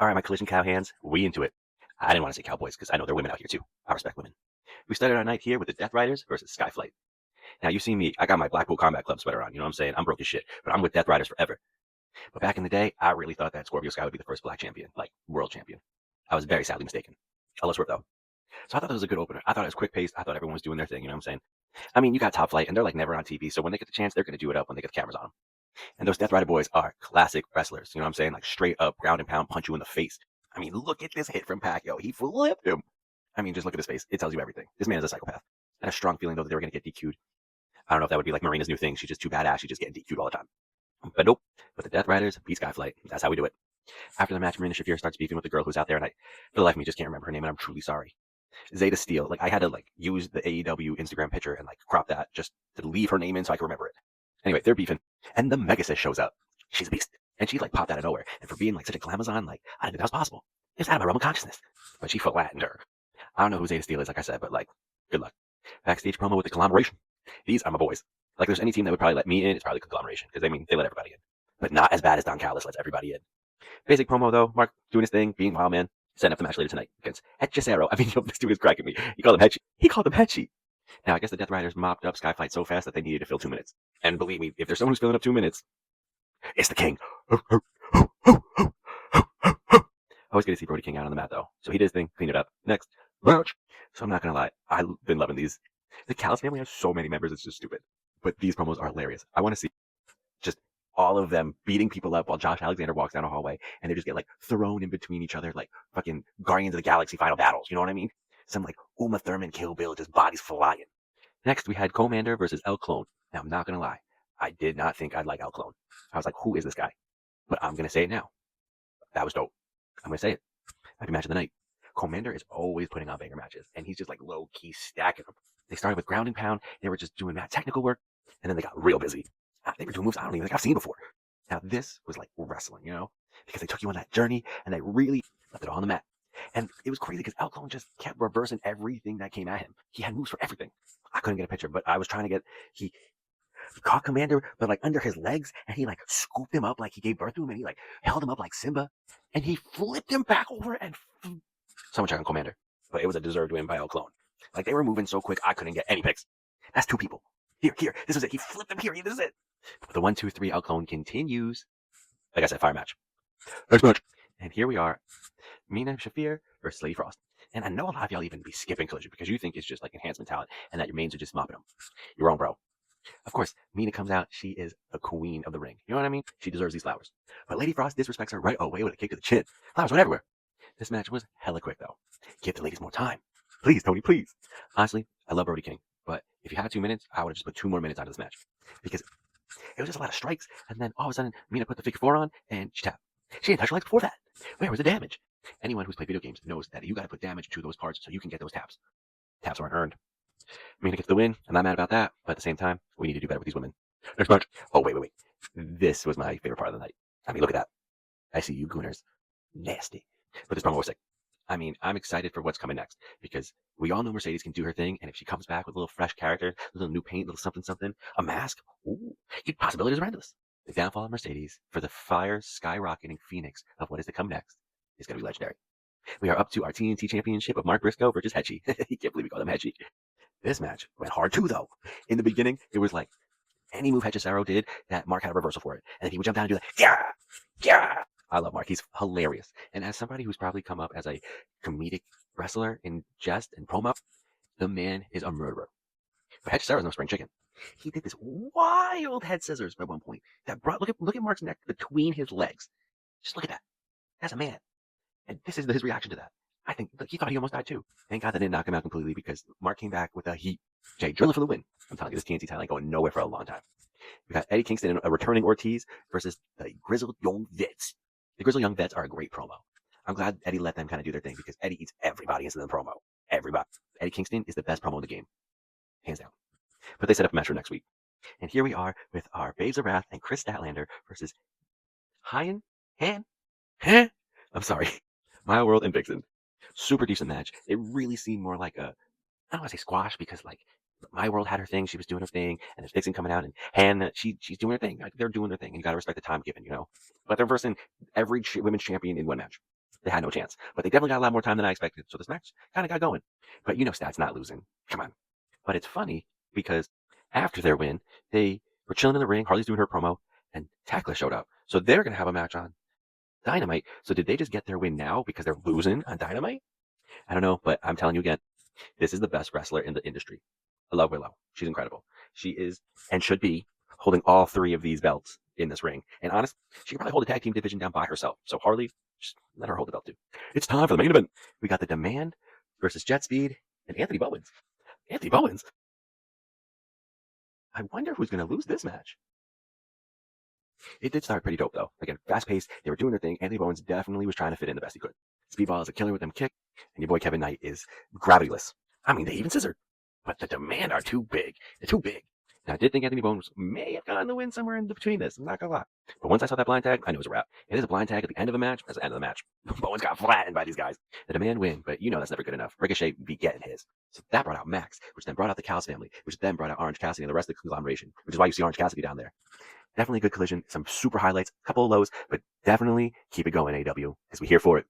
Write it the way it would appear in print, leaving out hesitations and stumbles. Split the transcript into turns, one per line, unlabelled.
All right, my collision cow hands, we into it. I didn't want to say cowboys because I know there are women out here too. I respect women. We started our night here with the Death Riders versus Skyflight. Now, you see me, I got my Blackpool Combat Club sweater on. You know what I'm saying? I'm broke as shit, but I'm with Death Riders forever. But back in the day, I really thought that Scorpio Sky would be the first black champion, like world champion. I was very sadly mistaken. I love Swerve though. So I thought it was a good opener. I thought it was quick paced. I thought everyone was doing their thing. You know what I'm saying? I mean, you got Top Flight, and they're like never on TV. So when they get the chance, they're going to do it up when they get the cameras on them. And those Death Rider boys are classic wrestlers. You know what I'm saying? Like straight up ground and pound, punch you in the face. I mean, look at this hit from Pacquiao. He flipped him. I mean, just look at his face. It tells you everything. This man is a psychopath. I had a strong feeling though that they were going to get DQ'd. I don't know if that would be like Marina's new thing. She's just too badass. She's just getting DQ'd all the time. But nope. But the Death Riders beat Skyflight. That's how we do it. After the match, Marina Shafir starts beefing with the girl who's out there, and I, for the life of me, just can't remember her name, and I'm truly sorry. Zeta Steel. Like I had to like use the AEW Instagram picture and like crop that just to leave her name in so I can remember it. Anyway, they're beefing, and the Megasis shows up. She's a beast, and she like popped out of nowhere. And for being like such a glamazon, like I didn't think that was possible. It's out of my realm of consciousness. But she flattened her. I don't know who Zeta Steel is, like I said, but like, good luck. Backstage promo with the conglomeration. These are my boys. Like, there's any team that would probably let me in, it's probably the conglomeration, because they let everybody in. But not as bad as Don Callis lets everybody in. Basic promo though, Mark doing his thing, being wild man, setting up the match later tonight against Hechicero. I mean, this dude is cracking me. He called him Hechi. He called him Hechi. Now, I guess the Death Riders mopped up Skyfight so fast that they needed to fill 2 minutes. And believe me, if there's someone who's filling up 2 minutes, it's the King. I was going to see Brody King out on the mat though. So he did his thing, cleaned it up. Next match. So I'm not going to lie, I've been loving these. The Callis family has so many members, it's just stupid. But these promos are hilarious. I want to see just all of them beating people up while Josh Alexander walks down a hallway and they just get like thrown in between each other like fucking Guardians of the Galaxy final battles. You know what I mean? Some like Uma Thurman Kill Bill, just bodies flying. Next, we had Commander versus El Clone. Now, I'm not going to lie. I did not think I'd like El Clone. I was like, who is this guy? But I'm going to say it now. That was dope. I'm going to say it. Happy match of the night. Commander is always putting on banger matches, and he's just like low-key stacking them. They started with ground and pound. They were just doing that technical work, and then they got real busy. They were doing moves I don't even think I've seen before. Now, this was like wrestling, you know? Because they took you on that journey, and they really left it all on the mat. And it was crazy because El Clone just kept reversing everything that came at him. He had moves for everything. I couldn't get a picture, but I was trying to get... He caught Commander, but like under his legs, and he like scooped him up like he gave birth to him, and he like held him up like Simba, and he flipped him back over and... Someone check on Commander. But it was a deserved win by El Clone. Like, they were moving so quick, I couldn't get any pics. That's 2 people. Here. This is it. He flipped him here. This is it. But the 1, 2, 3 El Clone continues. Like I said, fire match. Next match. And here we are. Mina Shafir versus Lady Frost. And I know a lot of y'all even be skipping Collision because you think it's just like enhancement talent and that your mains are just mopping them. You're wrong, bro. Of course, Mina comes out. She is the queen of the ring. You know what I mean? She deserves these flowers. But Lady Frost disrespects her right away with a kick to the chin. Flowers went everywhere. This match was hella quick, though. Give the ladies more time. Please, Tony, please. Honestly, I love Brody King, but if you had 2 minutes, I would have just put 2 more minutes onto this match. Because it was just a lot of strikes, and then all of a sudden, Mina put the figure 4 on, and she tapped. She didn't touch her legs before that. Where was the damage? Anyone who's played video games knows that you gotta put damage to those parts so you can get those taps. Taps aren't earned. Mina gets the win. I'm not mad about that, but at the same time, we need to do better with these women. Next match. Oh, wait. This was my favorite part of the night. I mean, look at that. I see you gooners. Nasty. But this promo was sick. I mean, I'm excited for what's coming next because we all know Mercedes can do her thing, and if she comes back with a little fresh character, a little new paint, a little something, a mask, ooh, possibilities are endless. The downfall of Mercedes for the fire skyrocketing phoenix of what is to come next is going to be legendary. We are up to our TNT championship of Mark Briscoe versus Hechi. He can't believe we called him Hechi. This match went hard too, though. In the beginning, it was like any move Hechicero did that Mark had a reversal for it, and then he would jump down and do that. Yeah. I love Mark. He's hilarious. And as somebody who's probably come up as a comedic wrestler in jest and promo, the man is a murderer. But Hechicero's no spring chicken. He did this wild head scissors at one point that brought look at Mark's neck between his legs. Just look at that. That's a man. And this is his reaction to that. I think he thought he almost died too. Thank God that didn't knock him out completely because Mark came back with a heat. Jay drilling for the win. I'm telling you, this TNT title ain't going nowhere for a long time. We got Eddie Kingston and a returning Ortiz versus the Grizzled Young Vets. The Grizzled Young Vets are a great promo. I'm glad Eddie let them kind of do their thing because Eddie eats everybody into the promo. Everybody. Eddie Kingston is the best promo in the game. Hands down. But they set up a match for next week. And here we are with our Babes of Wrath and Chris Statlander versus I'm sorry. My World and Vixen. Super decent match. It really seemed more like I don't want to say squash because like My World had her thing, she was doing her thing, and there's Vixen coming out, and Han, she's doing her thing. Like, they're doing their thing, and you gotta respect the time given, you know? But they're versing every women's champion in one match. they had no chance. But they definitely got a lot more time than I expected. So this match kind of got going. But you know, Stats not losing. Come on. But it's funny because after their win, they were chilling in the ring. Harley's doing her promo, and Tackler showed up. So they're going to have a match on Dynamite. So did they just get their win now because they're losing on Dynamite? I don't know, but I'm telling you again, this is the best wrestler in the industry. I love Willow. She's incredible. She is and should be holding all three of these belts in this ring. And honestly, she could probably hold the tag team division down by herself. So Harley, just let her hold the belt too. It's time for the main event. We got the Demand versus Jet Speed and Anthony Bowens. Anthony Bowens. I wonder who's going to lose this match. It did start pretty dope though. Again, fast paced. They were doing their thing. Anthony Bowens definitely was trying to fit in the best he could. Speedball is a killer with them kick, and your boy Kevin Knight is gravityless. I mean, they even scissored. But the Demand are too big. They're too big. Now, I did think Anthony Bowens may have gotten the win somewhere in between this. I'm not gonna lie. But once I saw that blind tag, I knew it was a wrap. It is a blind tag at the end of a match. That's the end of the match. Bowens got flattened by these guys. The Demand win, but you know that's never good enough. Ricochet be getting his. So that brought out Max, which then brought out the Callis family, which then brought out Orange Cassidy and the rest of the conglomeration, which is why you see Orange Cassidy down there. Definitely a good collision. Some super highlights, a couple of lows, but definitely keep it going, AW, because we're here for it.